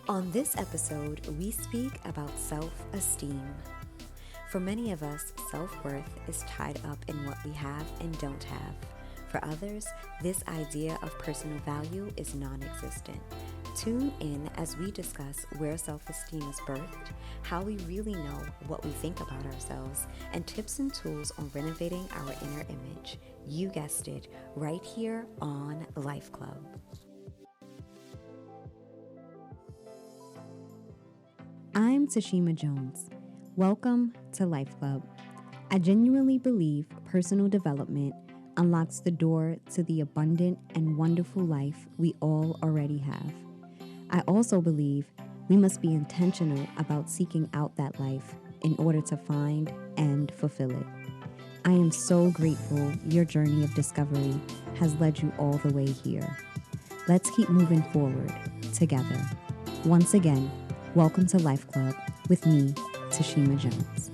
On this episode, we speak about self-esteem. For many of us, self-worth is tied up in what we have and don't have. For others, this idea of personal value is non-existent. Tune in as we discuss where self-esteem is birthed, how we really know what we think about ourselves, and tips and tools on renovating our inner image. You guessed it, right here on Life Club. I'm Tashima Jones. Welcome to Life Club. I genuinely believe personal development unlocks the door to the abundant and wonderful life we all already have. I also believe we must be intentional about seeking out that life in order to find and fulfill it. I am so grateful your journey of discovery has led you all the way here. Let's keep moving forward together. Once again, welcome to Life Club with me, Tashima Jones.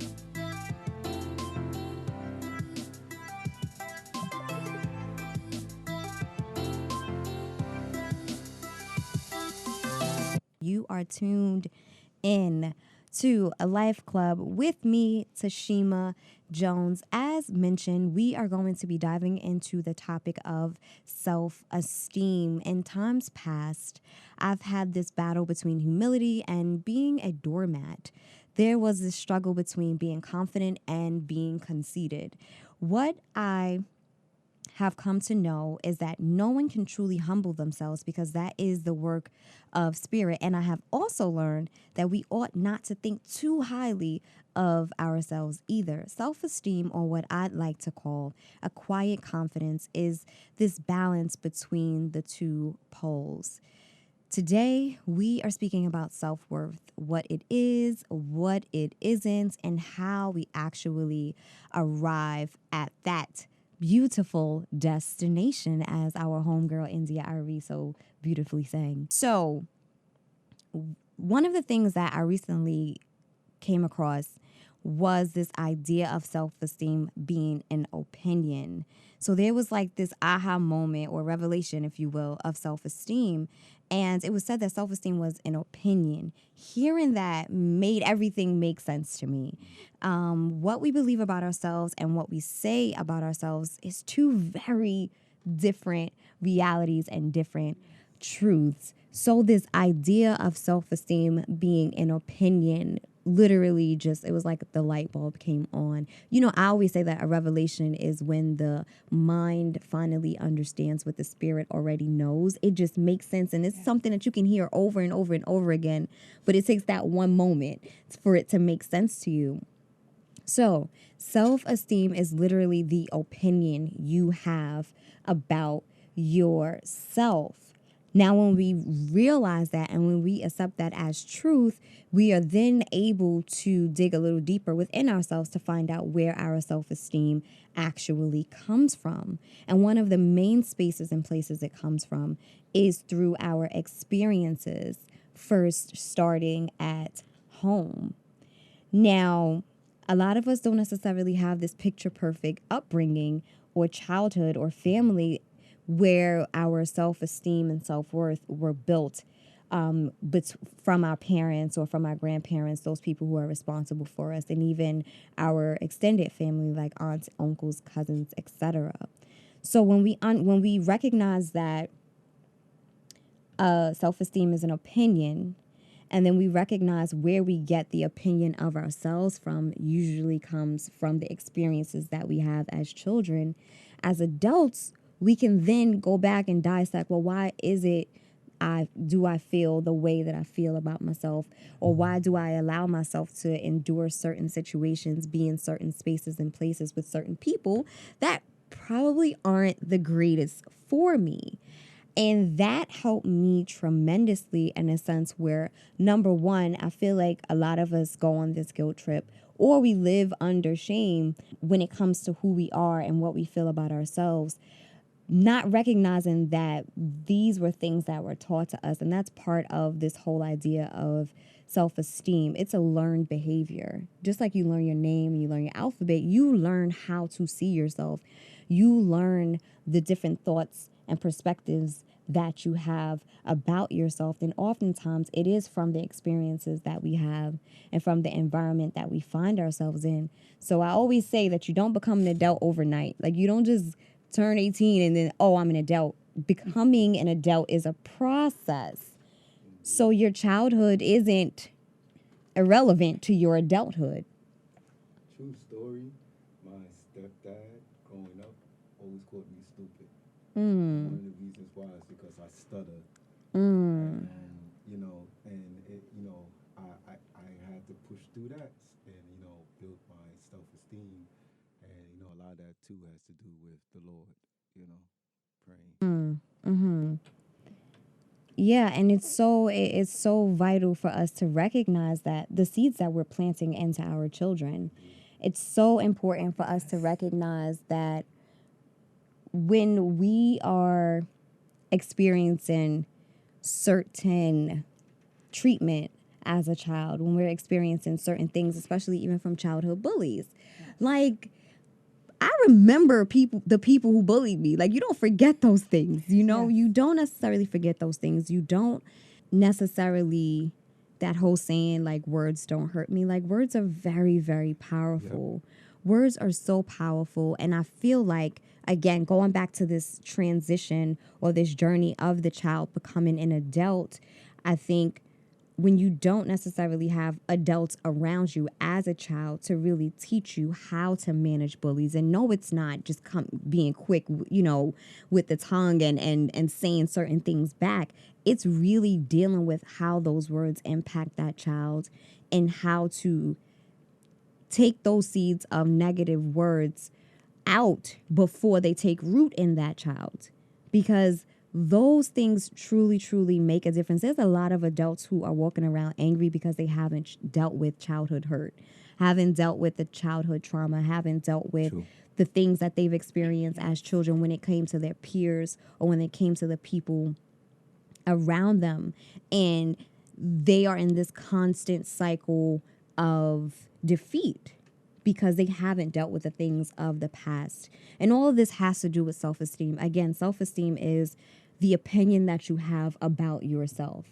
You are tuned in to a Life Club with me, Tashima Jones. As mentioned, we are going to be diving into the topic of self-esteem. In times past, I've had this battle between humility and being a doormat. There was this struggle between being confident and being conceited. What I have come to know is that no one can truly humble themselves because that is the work of spirit. And I have also learned that we ought not to think too highly of ourselves either. Self-esteem, or what I'd like to call a quiet confidence, is this balance between the two poles. Today, we are speaking about self-worth, what it is, what it isn't, and how we actually arrive at that beautiful destination, as our homegirl India Ari so beautifully sang. So, one of the things that I recently came across was this idea of self-esteem being an opinion. So there was like this aha moment or revelation, if you will, of self-esteem. And it was said that self-esteem was an opinion. Hearing that made everything make sense to me. What we believe about ourselves and what we say about ourselves is two very different realities and different truths. So this idea of self-esteem being an opinion literally just, it was like the light bulb came on. You know, I always say that a revelation is when the mind finally understands what the spirit already knows. It just makes sense, and it's something that you can hear over and over and over again, but it takes that one moment for it to make sense to you. So, self-esteem is literally the opinion you have about yourself. Now, when we realize that and when we accept that as truth, we are then able to dig a little deeper within ourselves to find out where our self-esteem actually comes from. And one of the main spaces and places it comes from is through our experiences, first starting at home. Now, a lot of us don't necessarily have this picture perfect upbringing or childhood or family where our self-esteem and self-worth were built from our parents or from our grandparents, those people who are responsible for us, and even our extended family like aunts, uncles, cousins, etc. So when we recognize that self-esteem is an opinion, and then we recognize where we get the opinion of ourselves from, usually comes from the experiences that we have as children. As adults, we can then go back and dissect, well, why is it I feel the way that I feel about myself? Or why do I allow myself to endure certain situations, be in certain spaces and places with certain people that probably aren't the greatest for me? And that helped me tremendously in a sense where, number one, I feel like a lot of us go on this guilt trip or we live under shame when it comes to who we are and what we feel about ourselves, not recognizing that these were things that were taught to us. And that's part of this whole idea of self-esteem. It's a learned behavior. Just like you learn your name and you learn your alphabet, you learn how to see yourself. You learn the different thoughts and perspectives that you have about yourself, then oftentimes it is from the experiences that we have and from the environment that we find ourselves in. So I always say that you don't become an adult overnight. Like, you don't just turn 18 and then, oh, I'm an adult. Becoming an adult is a process. So your childhood isn't irrelevant to your adulthood. True story. My stepdad, growing up, always called me stupid. Mm. One of the reasons why is because I stutter, Mm. and I had to push through that, and build my self-esteem, and a lot of that too has to do with the Lord, you know, praying. Mm. Mm-hmm. Yeah, and it's so vital for us to recognize that the seeds that we're planting into our children. It's so important for us to recognize that when we are experiencing certain treatment as a child, when we're experiencing certain things, especially even from childhood bullies, like, I remember the people who bullied me. Like, you don't forget those things, Yes. You don't necessarily forget those things. You don't necessarily, that whole saying, like, words don't hurt me. Like, words are very, very powerful. Words are so powerful. And I feel like, again, going back to this transition or this journey of the child becoming an adult, I think when you don't necessarily have adults around you as a child to really teach you how to manage bullies, and no, it's not just being quick, with the tongue and saying certain things back. It's really dealing with how those words impact that child and how to take those seeds of negative words out before they take root in that child, because those things truly, truly make a difference. There's a lot of adults who are walking around angry because they haven't dealt with childhood hurt, haven't dealt with the childhood trauma, haven't dealt with True. the things that they've experienced as children when it came to their peers or when it came to the people around them. And they are in this constant cycle of defeat because they haven't dealt with the things of the past. And all of this has to do with self esteem. Again, self esteem is the opinion that you have about yourself.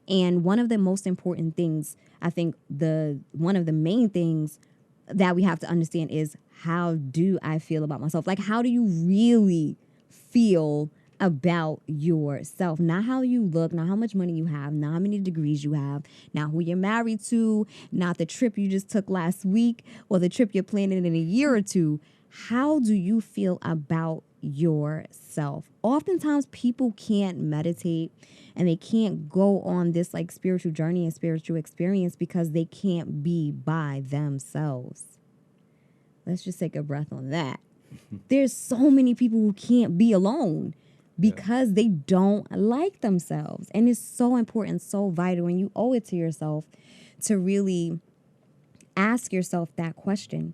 And one of the most important things, I think, one of the main things that we have to understand is, how do I feel about myself? Like, how do you really feel about yourself? Not how you look, not how much money you have, not how many degrees you have, not who you're married to, not the trip you just took last week or the trip you're planning in a year or two. How do you feel about yourself? Oftentimes people can't meditate and they can't go on this, like, spiritual journey and spiritual experience because they can't be by themselves. Let's just take a breath on that. There's so many people who can't be alone because they don't like themselves. And it's so important, so vital, and you owe it to yourself to really ask yourself that question.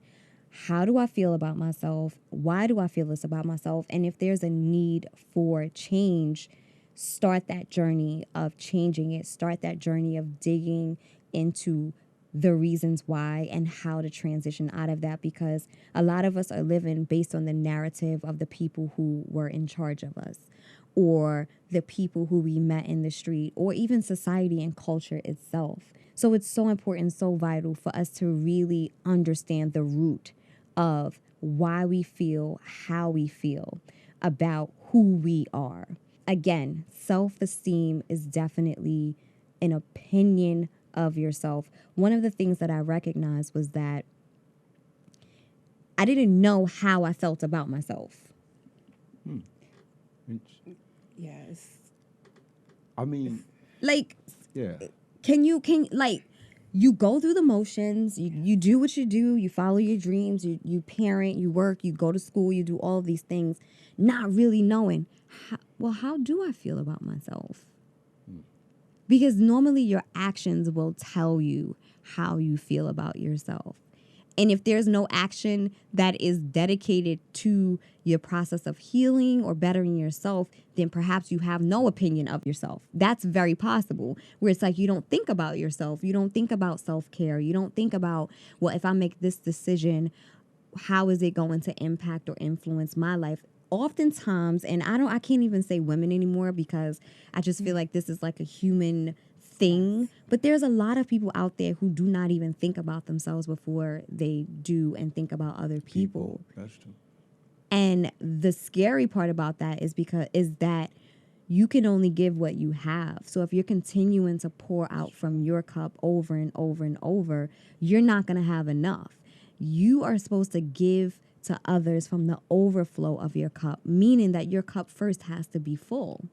How do I feel about myself? Why do I feel this about myself? And if there's a need for change, start that journey of changing it. Start that journey of digging into the reasons why and how to transition out of that, because a lot of us are living based on the narrative of the people who were in charge of us, or the people who we met in the street, or even society and culture itself. So it's so important, so vital for us to really understand the root of why we feel how we feel about who we are. Again, self-esteem is definitely an opinion of yourself. One of the things that I recognized was that I didn't know how I felt about myself. Yes. I mean, Like, yeah. you go through the motions, you do what you do, you follow your dreams, you parent, you work, you go to school, you do all of these things, not really knowing, how do I feel about myself? Because normally your actions will tell you how you feel about yourself. And if there's no action that is dedicated to your process of healing or bettering yourself, then perhaps you have no opinion of yourself. That's very possible, where it's like you don't think about yourself. You don't think about self-care. You don't think about, well, if I make this decision, how is it going to impact or influence my life? oftentimes, and I can't even say women anymore because I just feel like this is like a human thing. Yes. But there's a lot of people out there who do not even think about themselves before they do and think about other people. That's true. And the scary part about that is that you can only give what you have. So if you're continuing to pour out from your cup over and over and over, you're not going to have enough. You are supposed to give to others from the overflow of your cup, meaning that your cup first has to be full.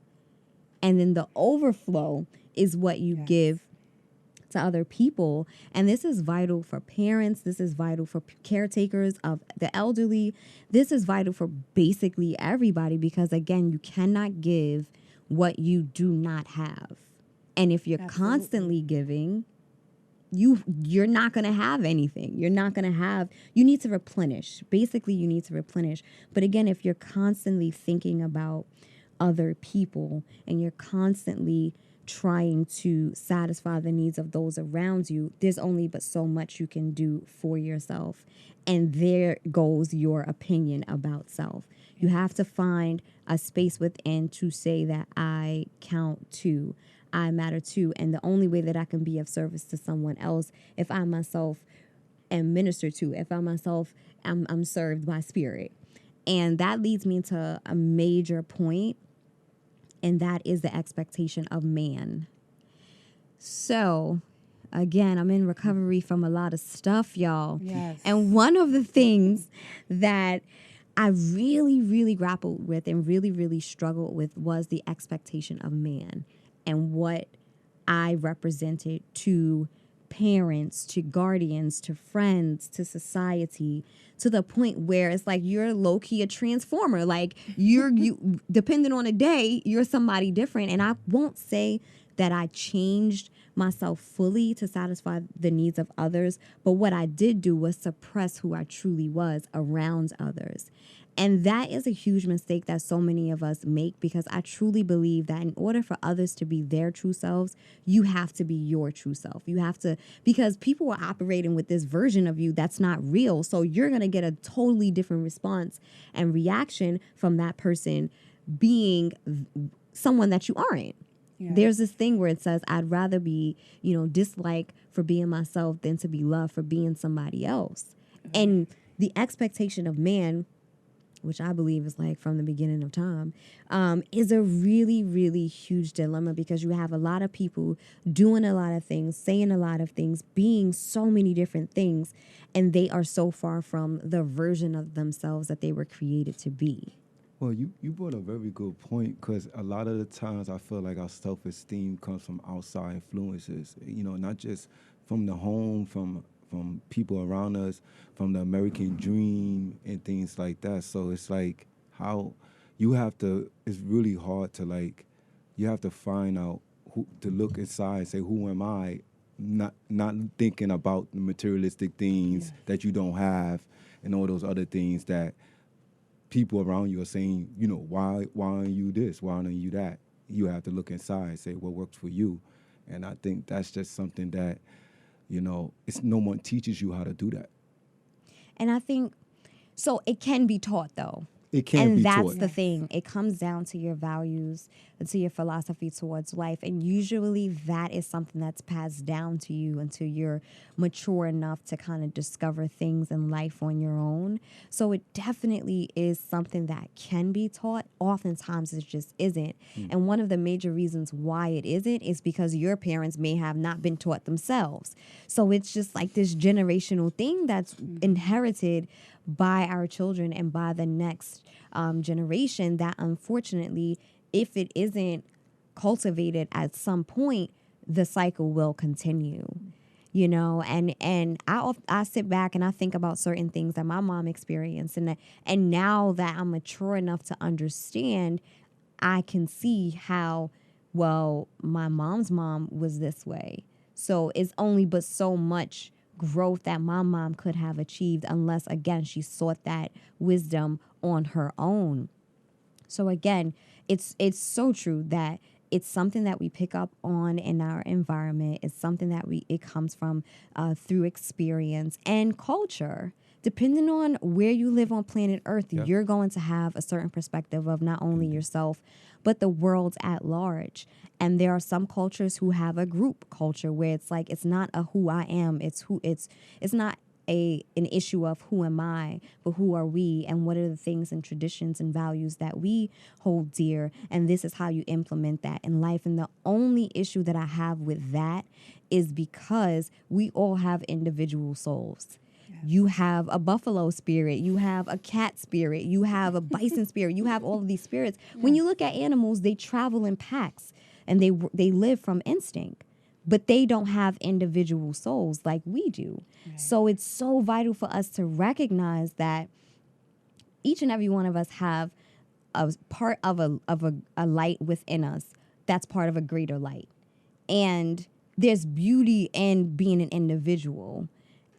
And then the overflow is what you Yes. give to other people. And this is vital for parents. This is vital for caretakers of the elderly. This is vital for basically everybody because, again, you cannot give what you do not have. And if you're constantly Absolutely. giving, you're not going to have anything. You're not going to have, you need to replenish. Basically, you need to replenish. But again, if you're constantly thinking about other people and you're constantly trying to satisfy the needs of those around you, there's only but so much you can do for yourself. And there goes your opinion about self. You have to find a space within to say that I count too. I matter too. And the only way that I can be of service to someone else, if I myself am ministered to, if I myself am served by spirit. And that leads me to a major point, and that is the expectation of man. So, again, I'm in recovery from a lot of stuff, y'all. Yes. And one of the things that I really, really grappled with and really, really struggled with was the expectation of man and what I represented to parents, to guardians, to friends, to society, to the point where it's like you're low key a transformer. Like you depending on the day, you're somebody different. And I won't say that I changed myself fully to satisfy the needs of others, but what I did do was suppress who I truly was around others. And that is a huge mistake that so many of us make because I truly believe that in order for others to be their true selves, you have to be your true self. You have to, because people are operating with this version of you that's not real. So you're going to get a totally different response and reaction from that person being someone that you aren't. Yes. There's this thing where it says, I'd rather be, disliked for being myself than to be loved for being somebody else. And the expectation of man, which I believe is like from the beginning of time, is a really, really huge dilemma because you have a lot of people doing a lot of things, saying a lot of things, being so many different things, and they are so far from the version of themselves that they were created to be. Well, you brought a very good point because a lot of the times I feel like our self esteem comes from outside influences. Not just from the home, from people around us, from the American dream and things like that. So it's like how you have to. It's really hard to like. You have to find out who to look inside and say, "Who am I?" Not thinking about the materialistic things Yes. that you don't have and all those other things that people around you are saying, why aren't you this? Why aren't you that? You have to look inside and say what works for you. And I think that's just something that, it's no one teaches you how to do that. And I think, so it can be taught though. It can't And be that's taught. the Yes. thing. It comes down to your values and to your philosophy towards life. And usually that is something that's passed down to you until you're mature enough to kind of discover things in life on your own. So it definitely is something that can be taught. Oftentimes it just isn't. And one of the major reasons why it isn't is because your parents may have not been taught themselves. So it's just like this generational thing that's inherited by our children and by the next generation that unfortunately, if it isn't cultivated at some point, the cycle will continue. And I sit back and I think about certain things that my mom experienced, and now that I'm mature enough to understand, I can see how, well, my mom's mom was this way. So it's only but so much growth that my mom could have achieved unless, again, she sought that wisdom on her own. So again, it's so true that it's something that we pick up on in our environment. It's something that it comes from through experience and culture. depending on where you live on planet Earth, you're going to have a certain perspective of not only yourself, but the world at large. And there are some cultures who have a group culture where it's like it's not a who I am, it's not an issue of who am I, but who are we and what are the things and traditions and values that we hold dear, and this is how you implement that in life. And the only issue that I have with that is because we all have individual souls. You have a buffalo spirit, you have a cat spirit, you have a bison spirit, you have all of these spirits. When you look at animals, they travel in packs and they live from instinct, but they don't have individual souls like we do. Right. So it's so vital for us to recognize that each and every one of us have a part of a light within us that's part of a greater light. And there's beauty in being an individual.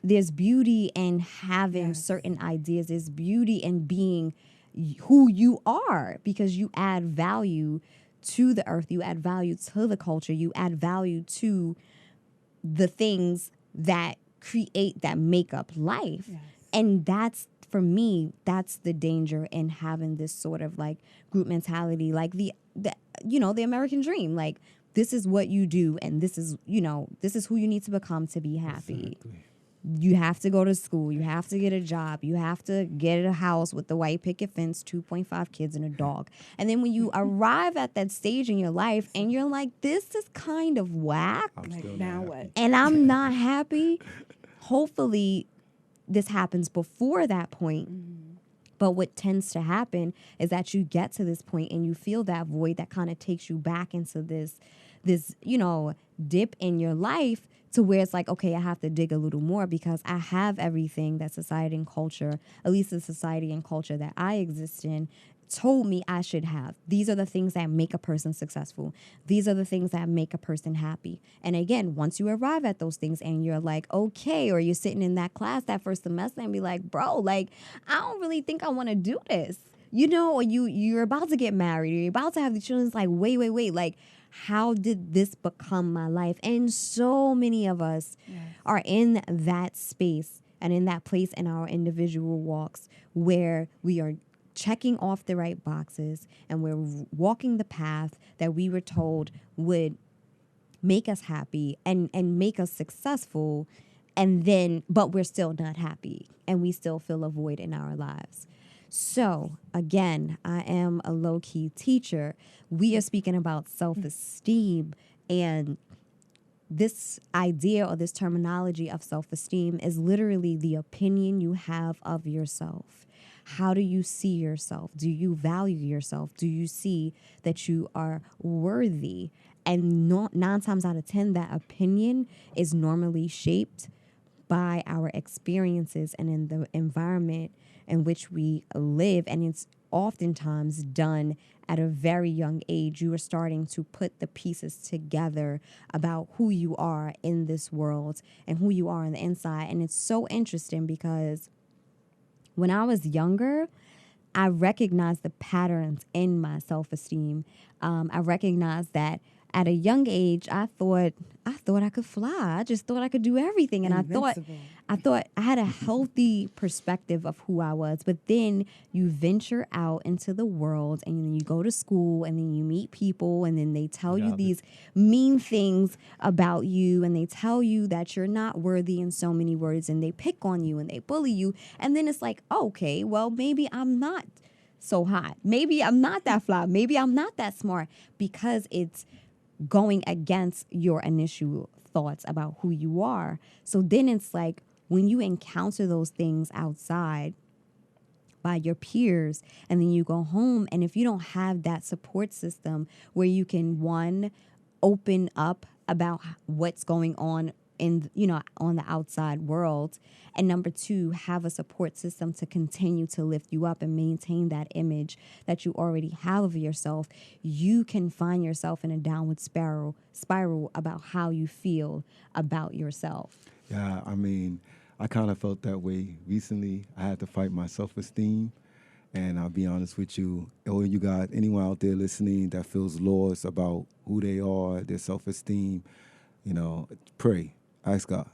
There's beauty in having certain ideas. There's beauty in being who you are because you add value to the earth. You add value to the culture. You add value to the things that that make up life. Yes. And that's, for me, that's the danger in having this sort of like group mentality, like the American dream. Like, this is what you do, and this is who you need to become to be happy. Exactly. You have to go to school. You have to get a job. You have to get a house with the white picket fence, 2.5 kids, and a dog. And then when you arrive at that stage in your life and you're like, this is kind of whack. Like, now what? And I'm not happy. Hopefully, this happens before that point. Mm-hmm. But what tends to happen is that you get to this point and you feel that void that kind of takes you back into this dip in your life, to where it's like, okay, I have to dig a little more because I have everything that society and culture, at least the society and culture that I exist in, told me I should have. These are the things that make a person successful. These are the things that make a person happy. And again, once you arrive at those things and you're like, okay, or you're sitting in that class that first semester and be like, bro, like, I don't really think I want to do this. Or you're about to get married, or you're about to have the children. It's like, wait, like, how did this become my life? And so many of us are in that space and in that place in our individual walks where we are checking off the right boxes and we're walking the path that we were told would make us happy and make us successful. And then, but we're still not happy and we still feel a void in our lives. So, again, I am a low-key teacher. We are speaking about self-esteem, and this idea or this terminology of self-esteem is literally the opinion you have of yourself. How do you see yourself? Do you value yourself? Do you see that you are worthy? And 9 times out of 10, that opinion is normally shaped by our experiences and in the environment in which we live. And it's oftentimes done at a very young age. You are starting to put the pieces together about who you are in this world and who you are on the inside. And it's so interesting because when I was younger, I recognized the patterns in my self-esteem. I recognized that at a young age, I thought I could fly. I just thought I could do everything. And Invincible. I thought I had a healthy perspective of who I was. But then you venture out into the world and then you go to school and then you meet people and then they tell you these mean things about you and they tell you that you're not worthy in so many words and they pick on you and they bully you. And then it's like, okay, well, maybe I'm not so hot. Maybe I'm not that fly. Maybe I'm not that smart, because it's going against your initial thoughts about who you are. So then it's like when you encounter those things outside by your peers and then you go home, and if you don't have that support system where you can, one, open up about what's going on in on the outside world, and number 2, have a support system to continue to lift you up and maintain that image that you already have of yourself, you can find yourself in a downward spiral about how you feel about yourself. Yeah, I mean, I kind of felt that way recently. I had to fight my self-esteem, and I'll be honest with you, or you got anyone out there listening that feels lost about who they are, their self-esteem, pray. Ask God.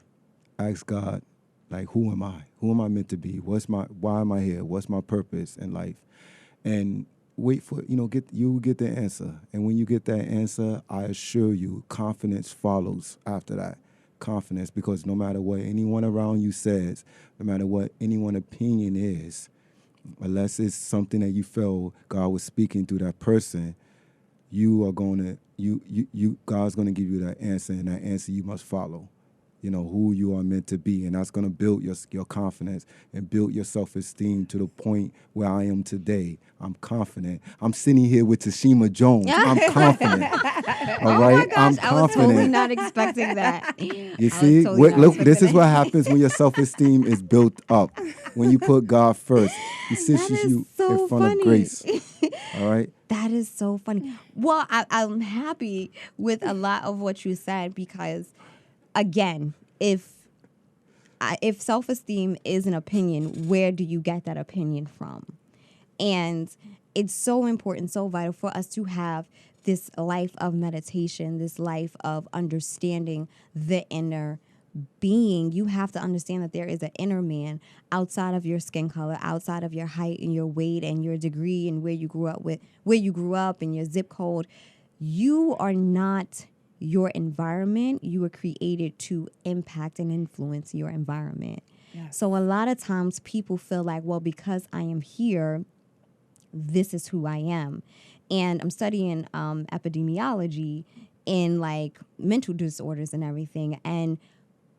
Like, who am I? Who am I meant to be? Why am I here? What's my purpose in life? And wait for, you get the answer. And when you get that answer, I assure you, confidence follows after that. Confidence, because no matter what anyone around you says, no matter what anyone opinion is, unless it's something that you feel God was speaking through that person, you are going to God's going to give you that answer, and that answer you must follow. Who you are meant to be, and that's going to build your confidence and build your self-esteem to the point where I am today. I'm confident. I'm sitting here with Tashima Jones. I'm confident. All Oh my right, gosh, I'm I was totally confident. not expecting that. You I was see, totally not look, this is expecting what that. happens when your self-esteem is built up. When you put God first, He sits That is you in so front of funny. grace. All right. That is so funny. Well, I'm happy with a lot of what you said because, again, if self-esteem is an opinion, where do you get that opinion from? And it's so important, so vital for us to have this life of meditation, this life of understanding the inner being. You have to understand that there is an inner man outside of your skin color, outside of your height and your weight and your degree and where you grew up and your zip code. You are not your environment. You were created to impact and influence your environment. Yes. So a lot of times people feel like, well, because I am here, this is who I am. And I'm studying epidemiology in like mental disorders and everything. And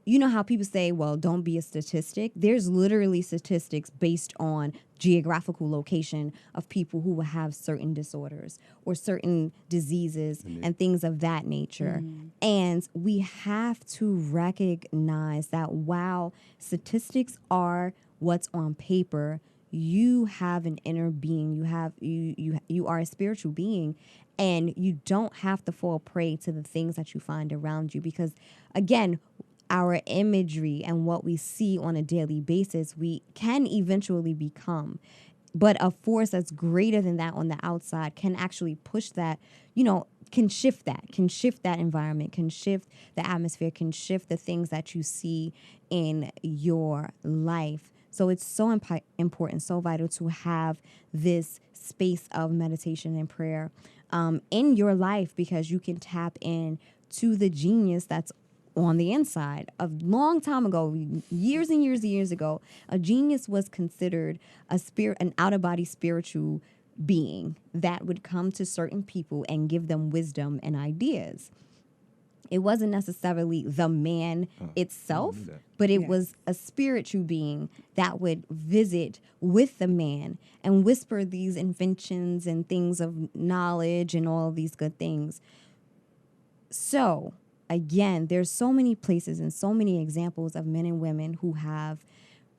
you know how people say, well, don't be a statistic? There's literally statistics based on geographical location of people who will have certain disorders or certain diseases and things of that nature. And we have to recognize that while statistics are what's on paper, you have an inner being. You are a spiritual being, and you don't have to fall prey to the things that you find around you, because again, our imagery and what we see on a daily basis, we can eventually become. But a force that's greater than that on the outside can actually push that, can shift that environment, can shift the atmosphere, can shift the things that you see in your life. So it's so important, so vital to have this space of meditation and prayer in your life, because you can tap in to the genius that's on the inside. A long time ago, years and years and years ago, a genius was considered an out-of-body spiritual being that would come to certain people and give them wisdom and ideas. It wasn't necessarily the man itself, but it was a spiritual being that would visit with the man and whisper these inventions and things of knowledge and all of these good things. So, again, there's so many places and so many examples of men and women who have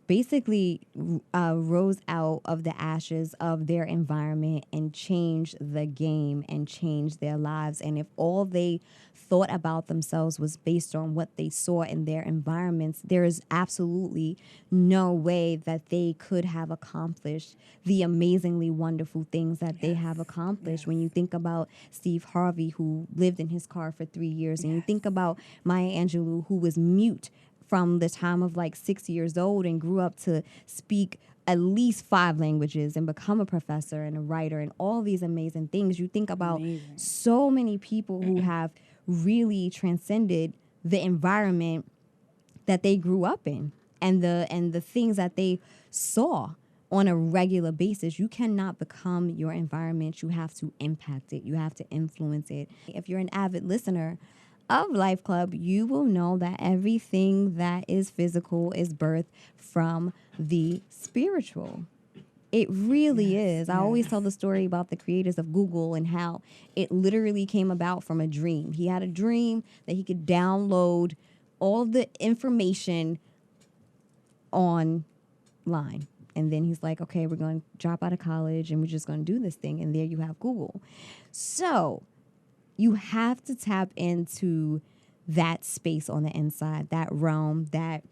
basically rose out of the ashes of their environment and changed the game and changed their lives. And if all they thought about themselves was based on what they saw in their environments, there is absolutely no way that they could have accomplished the amazingly wonderful things that they have accomplished. When you think about Steve Harvey, who lived in his car for 3 years, and you think about Maya Angelou, who was mute from the time of like 6 years old and grew up to speak at least 5 languages and become a professor and a writer and all these amazing things. You think about so many people who have really transcended the environment that they grew up in and the things that they saw on a regular basis. You cannot become your environment. You have to impact it. You have to influence it. If you're an avid listener of Life Club, you will know that everything that is physical is birthed from the spiritual. It really is. I always tell the story about the creators of Google and how it literally came about from a dream. He had a dream that he could download all the information online. And then he's like, okay, we're going to drop out of college and we're just going to do this thing. And there you have Google. So you have to tap into that space on the inside, that realm, that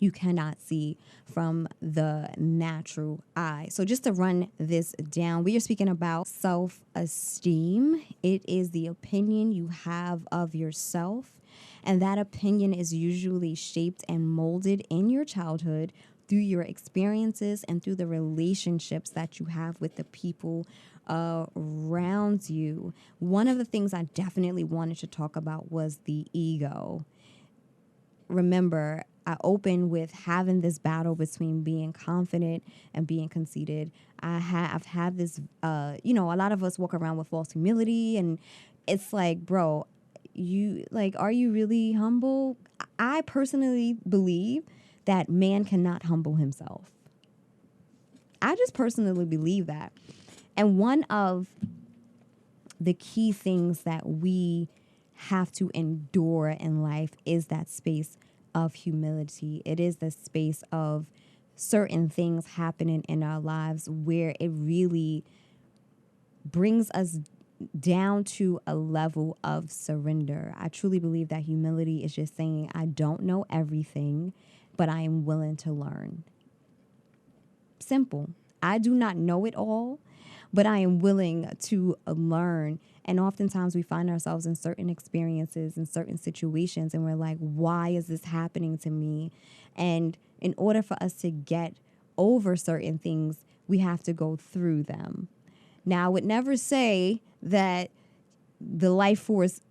you cannot see from the natural eye. So, just to run this down, we are speaking about self esteem. It is the opinion you have of yourself, and that opinion is usually shaped and molded in your childhood through your experiences and through the relationships that you have with the people around you. One of the things I definitely wanted to talk about was the ego. Remember, I opened with having this battle between being confident and being conceited. I've had this, a lot of us walk around with false humility, and it's like, bro, you like, are you really humble? I personally believe that man cannot humble himself. I just personally believe that. And one of the key things that we have to endure in life is that space of humility. It is the space of certain things happening in our lives where it really brings us down to a level of surrender. I truly believe that humility is just saying, I don't know everything, but I am willing to learn. Simple. I do not know it all, but I am willing to learn. And oftentimes we find ourselves in certain experiences, in certain situations, and we're like, why is this happening to me? And in order for us to get over certain things, we have to go through them. Now, I would never say that the life force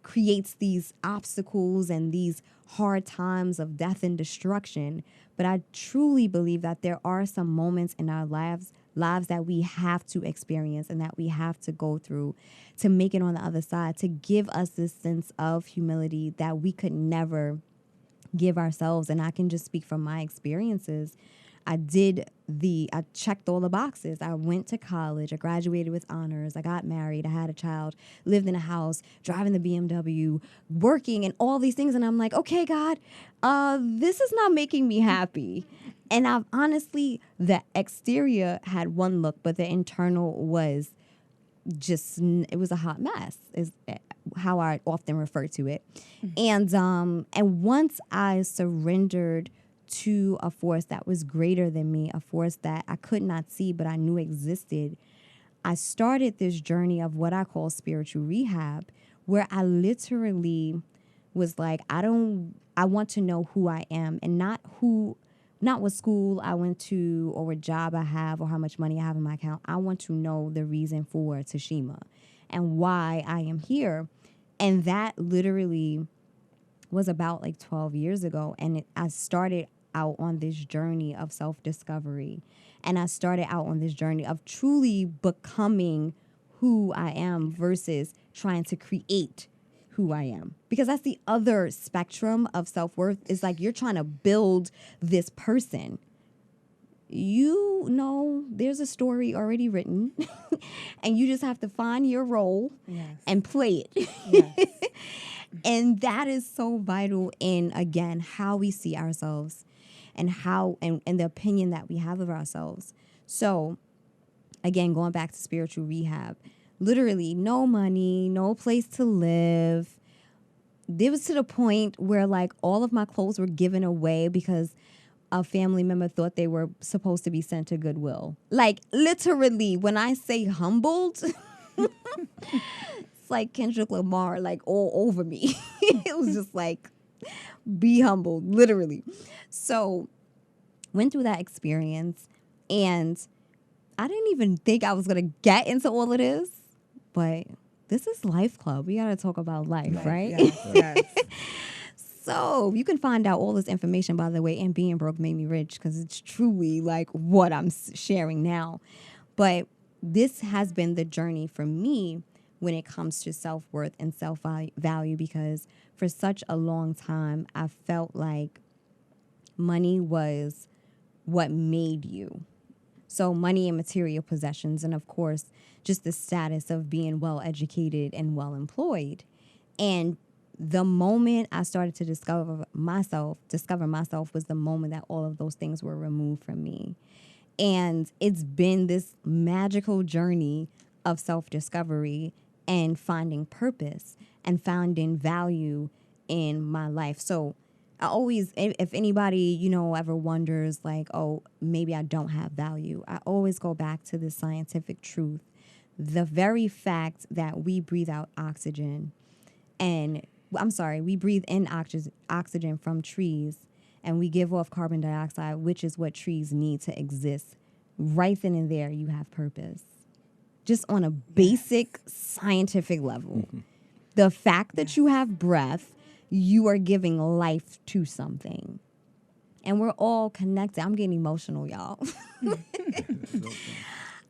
creates these obstacles and these hard times of death and destruction, but I truly believe that there are some moments in our lives that we have to experience and that we have to go through to make it on the other side, to give us this sense of humility that we could never give ourselves. And I can just speak from my experiences. I checked all the boxes. I went to college. I graduated with honors. I got married. I had a child, lived in a house, driving the BMW, working, and all these things. And I'm like, okay, God, this is not making me happy. And I've honestly, the exterior had one look, but the internal was it was a hot mess, is how I often refer to it. And once I surrendered to a force that was greater than me, a force that I could not see but I knew existed, I started this journey of what I call spiritual rehab, where I literally was like, I want to know who I am, and not what school I went to or what job I have or how much money I have in my account. I want to know the reason for Tashima and why I am here. And that literally was about like 12 years ago. And I started out on this journey of self-discovery. And I started out on this journey of truly becoming who I am versus trying to create who I am. Because that's the other spectrum of self-worth, is like you're trying to build this person. You know, there's a story already written and you just have to find your role and play it. Yes. And that is so vital in, again, how we see ourselves and and the opinion that we have of ourselves. So, again, going back to spiritual rehab, literally no money, no place to live. It was to the point where like all of my clothes were given away because a family member thought they were supposed to be sent to Goodwill. Like literally, when I say humbled, it's like Kendrick Lamar, like all over me. It was just like, be humbled, literally. So went through that experience, and I didn't even think I was going to get into all of this, but this is Life Club. We got to talk about life, right? Yes. So you can find out all this information, by the way, and Being Broke Made Me Rich, because it's truly like what I'm sharing now. But this has been the journey for me when it comes to self-worth and self-value, because for such a long time, I felt like money was what made you. So money and material possessions, and of course, just the status of being well-educated and well-employed. And the moment I started to discover myself was the moment that all of those things were removed from me. And it's been this magical journey of self-discovery and finding purpose and finding value in my life. So I always, if anybody, ever wonders, like, oh, maybe I don't have value, I always go back to the scientific truth. The very fact that we breathe out oxygen and, I'm sorry, we breathe in oxygen from trees and we give off carbon dioxide, which is what trees need to exist. Right then and there, you have purpose. Just on a basic scientific level. The fact that you have breath, you are giving life to something. And we're all connected. I'm getting emotional, y'all.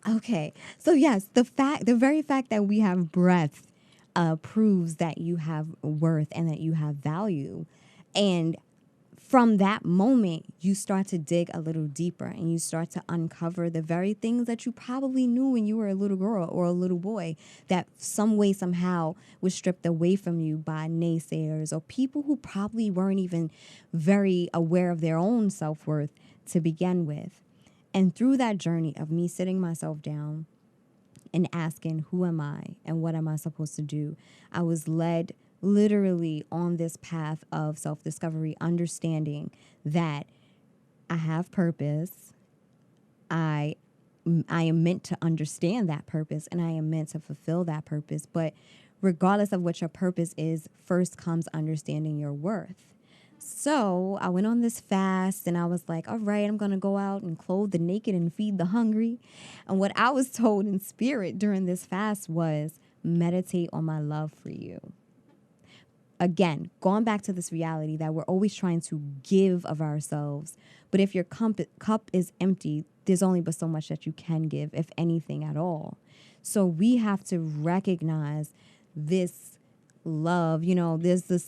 Okay. So yes, the very fact that we have breath proves that you have worth and that you have value. And from that moment, you start to dig a little deeper and you start to uncover the very things that you probably knew when you were a little girl or a little boy that some way, somehow was stripped away from you by naysayers or people who probably weren't even very aware of their own self-worth to begin with. And through that journey of me sitting myself down and asking, who am I and what am I supposed to do? I was led literally on this path of self-discovery, understanding that I have purpose. I I am meant to understand that purpose and I am meant to fulfill that purpose. But regardless of what your purpose is, first comes understanding your worth. So I went on this fast and I was like, all right, I'm going to go out and clothe the naked and feed the hungry. And what I was told in spirit during this fast was meditate on my love for you. Again, going back to this reality that we're always trying to give of ourselves. But if your cup is empty, there's only but so much that you can give, if anything at all. So we have to recognize this love. There's the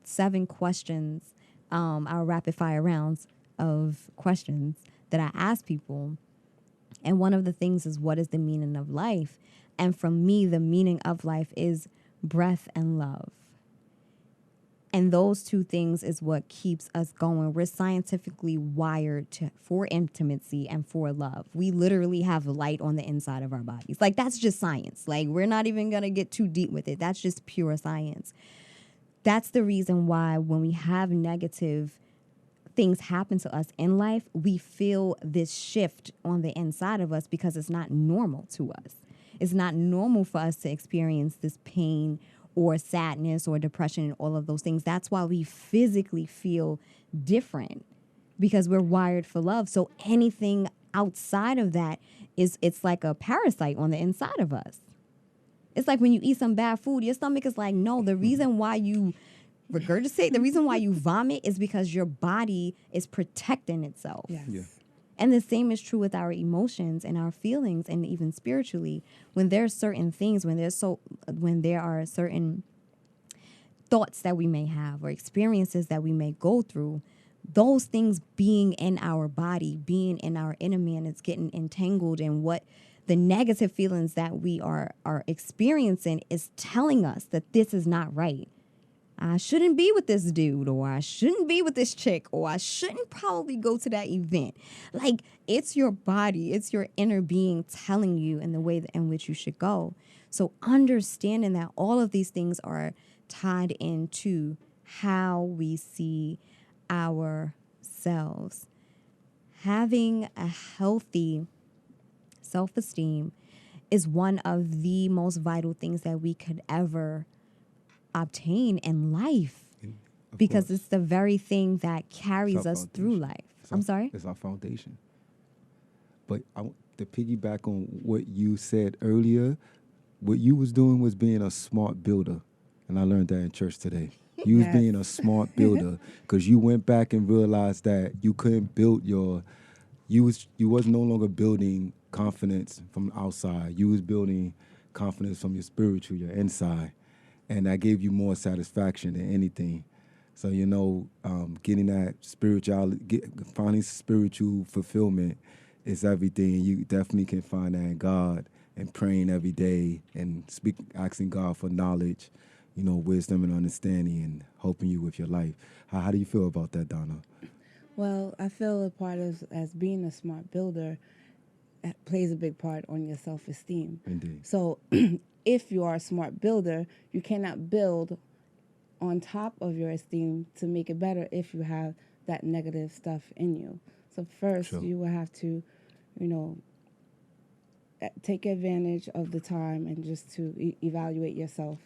seven questions, our rapid fire rounds of questions that I ask people. And one of the things is, what is the meaning of life? And for me, the meaning of life is breath and love. And those two things is what keeps us going. We're scientifically wired for intimacy and for love. We literally have light on the inside of our bodies. Like, that's just science. Like, we're not even going to get too deep with it. That's just pure science. That's the reason why when we have negative things happen to us in life, we feel this shift on the inside of us because it's not normal to us. It's not normal for us to experience this pain or sadness or depression and all of those things. That's why we physically feel different, because we're wired for love. So anything outside of that it's like a parasite on the inside of us. It's like when you eat some bad food, your stomach is like, no, the reason why you regurgitate, the reason why you vomit is because your body is protecting itself. Yes. Yeah. And the same is true with our emotions and our feelings, and even spiritually. When there are certain things, when there are certain thoughts that we may have or experiences that we may go through, those things being in our body, being in our inner man, it's getting entangled in what the negative feelings that we are experiencing is telling us that this is not right. I shouldn't be with this dude, or I shouldn't be with this chick, or I shouldn't probably go to that event. Like, it's your body, it's your inner being telling you in the way in which you should go. So understanding that all of these things are tied into how we see ourselves. Having a healthy self-esteem is one of the most vital things that we could ever obtain in life, Of because course. it's the very thing that carries our us through foundation. life. It's I'm our- sorry? It's our foundation. But to piggyback on what you said earlier, what you was doing was being a smart builder, and I learned that in church today. You was Yes. being a smart builder because you went back and realized that you couldn't build you was no longer building confidence from outside. You was building confidence from your spiritual, your inside, and that gave you more satisfaction than anything. So getting that finding spiritual fulfillment is everything. You definitely can find that in God, and praying every day and asking God for knowledge, wisdom and understanding, and helping you with your life. How do you feel about that, Donna? Well, I feel a part of as being a smart builder plays a big part on your self-esteem. Indeed. So if you are a smart builder, you cannot build on top of your esteem to make it better if you have that negative stuff in you. So first, Sure. you will have to, you know, take advantage of the time and just to evaluate yourself.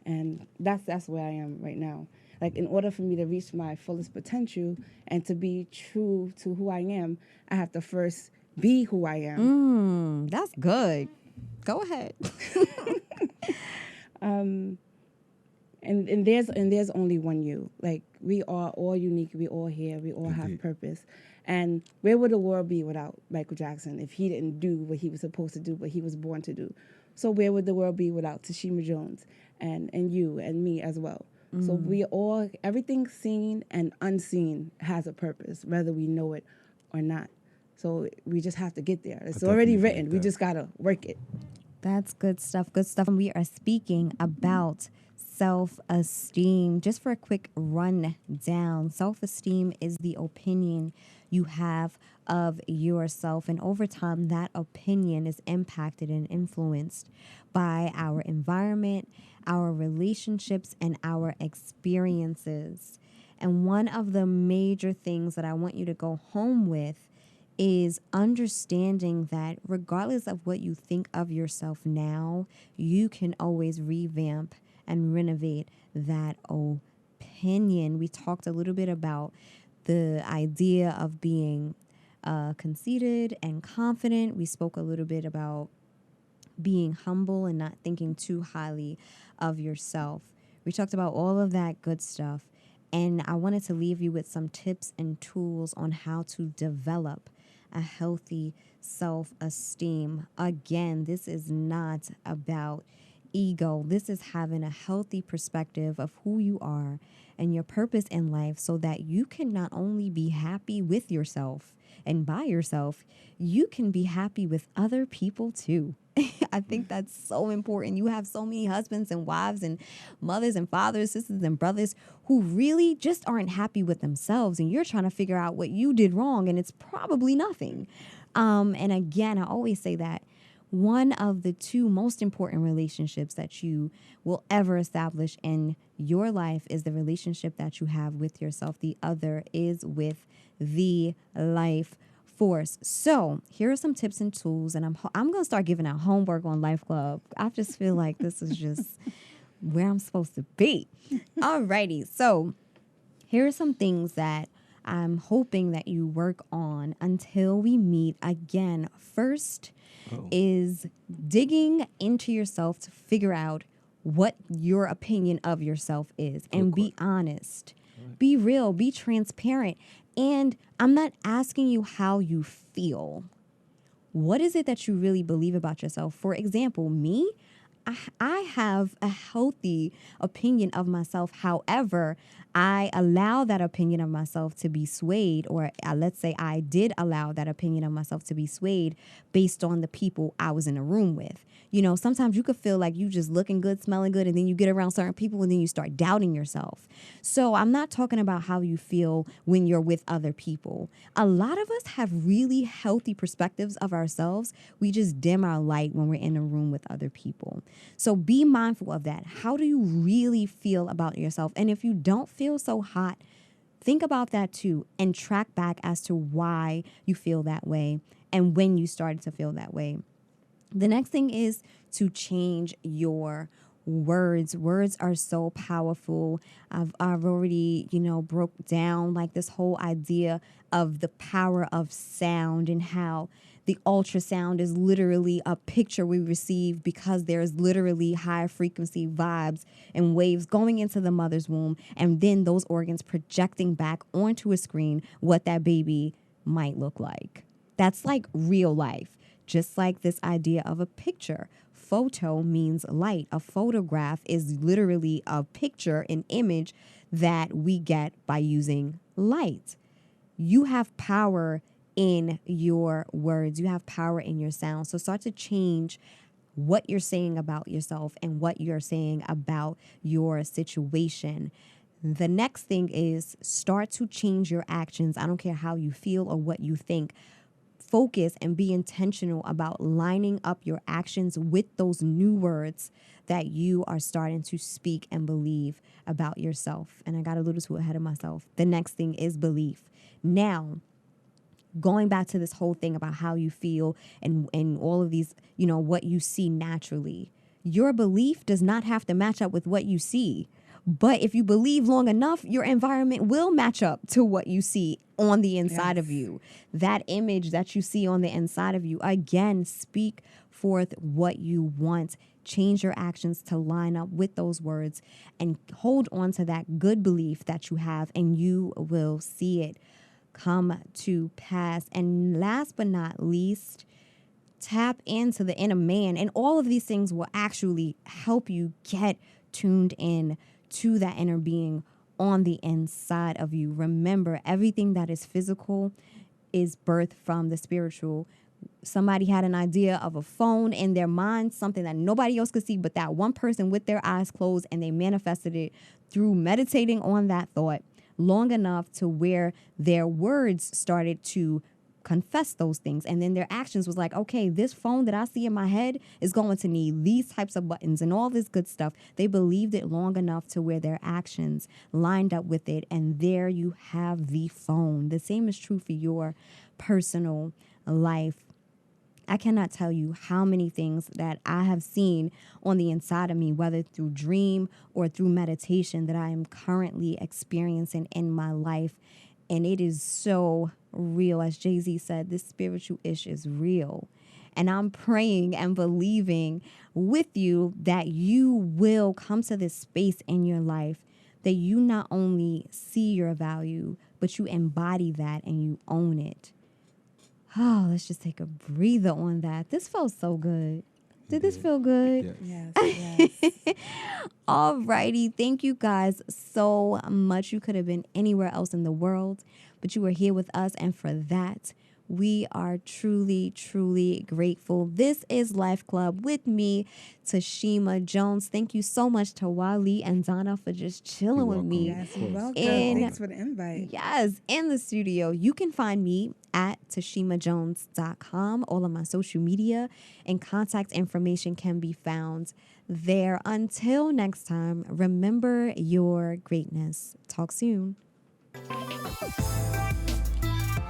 And that's where I am right now. Like, in order for me to reach my fullest potential and to be true to who I am, I have to first be who I am. That's good. Go ahead. And there's only one you. Like, we are all unique, we all here, we all have Indeed. purpose. And where would the world be without Michael Jackson if he didn't do what he was supposed to do, what he was born to do? So where would the world be without Tashima Jones and you and me as well? So we all, everything seen and unseen has a purpose, whether we know it or not. So we just have to get there. It's already definitely believe written. We that. just gotta work it. That's good stuff. Good stuff. We are speaking about self-esteem. Just for a quick rundown, self-esteem is the opinion you have of yourself. And over time, that opinion is impacted and influenced by our environment, our relationships, and our experiences. And one of the major things that I want you to go home with is understanding that regardless of what you think of yourself now, you can always revamp and renovate that opinion. We talked a little bit about the idea of being conceited and confident. We spoke a little bit about being humble and not thinking too highly of yourself. We talked about all of that good stuff. And I wanted to leave you with some tips and tools on how to develop a healthy self-esteem. Again, this is not about ego. This is having a healthy perspective of who you are and your purpose in life so that you can not only be happy with yourself and by yourself, you can be happy with other people too. I think that's so important. You have so many husbands and wives and mothers and fathers, sisters and brothers who really just aren't happy with themselves, and you're trying to figure out what you did wrong, and it's probably nothing. And again, I always say that one of the two most important relationships that you will ever establish in your life is the relationship that you have with yourself. The other is with the life force. So here are some tips and tools, and I'm going to start giving out homework on LifeClub. I just feel like this is just where I'm supposed to be. Alrighty, so here are some things that I'm hoping that you work on until we meet again. First is digging into yourself to figure out what your opinion of yourself is and be honest. Be real, be transparent. And I'm not asking you how you feel. What is it that you really believe about yourself? For example, me, I have a healthy opinion of myself. However, I allow that opinion of myself to be swayed, or let's say I did allow that opinion of myself to be swayed based on the people I was in a room with. You know, sometimes you could feel like you just looking good, smelling good, and then you get around certain people and then you start doubting yourself. So I'm not talking about how you feel when you're with other people. A lot of us have really healthy perspectives of ourselves. We just dim our light when we're in a room with other people. So be mindful of that. How do you really feel about yourself? And if you don't feel so hot, think about that too and track back as to why you feel that way and when you started to feel that way. The next thing is to change your words. Words are so powerful. I've already, broke down like this whole idea of the power of sound and how the ultrasound is literally a picture we receive because there's literally high frequency vibes and waves going into the mother's womb, and then those organs projecting back onto a screen what that baby might look like. That's like real life. Just like this idea of a picture. Photo means light. A photograph is literally a picture, an image that we get by using light. You have power in your words. You have power in your sound. So start to change what you're saying about yourself and what you're saying about your situation. The next thing is start to change your actions. I don't care how you feel or what you think. focus and be intentional about lining up your actions with those new words that you are starting to speak and believe about yourself. And I got a little too ahead of myself. The next thing is belief. Now, going back to this whole thing about how you feel and all of these, what you see naturally, your belief does not have to match up with what you see. But if you believe long enough, your environment will match up to what you see on the inside of you. That image that you see on the inside of you, again, speak forth what you want. Change your actions to line up with those words and hold on to that good belief that you have, and you will see it come to pass. And last but not least, tap into the inner man. And all of these things will actually help you get tuned in to that inner being on the inside of you. Remember, everything that is physical is birthed from the spiritual. Somebody had an idea of a phone in their mind, something that nobody else could see but that one person with their eyes closed, and they manifested it through meditating on that thought long enough to where their words started to confess those things, and then their actions was like, okay, this phone that I see in my head is going to need these types of buttons and all this good stuff. They believed it long enough to where their actions lined up with it, and there you have the phone. The same is true for your personal life. I cannot tell you how many things that I have seen on the inside of me, whether through dream or through meditation, that I am currently experiencing in my life. And it is so real. As Jay-Z said, this spiritual ish is real. And I'm praying and believing with you that you will come to this space in your life that you not only see your value, but you embody that and you own it. Oh, let's just take a breather on that. This felt so good. Did this feel good? Yes. Yes. Alrighty. Thank you guys so much. You could have been anywhere else in the world, but you were here with us. And for that, we are truly, truly grateful. This is Life Club with me, Tashima Jones. Thank you so much to Wally and Donna for just chilling with me. Yes, you're welcome. And- Thanks for the invite. Yes, in the studio. You can find me at tashimajones.com. All of my social media and contact information can be found there. Until next time, remember your greatness. Talk soon.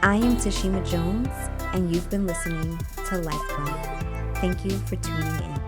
I am Tashima Jones, and you've been listening to Life Club. Thank you for tuning in.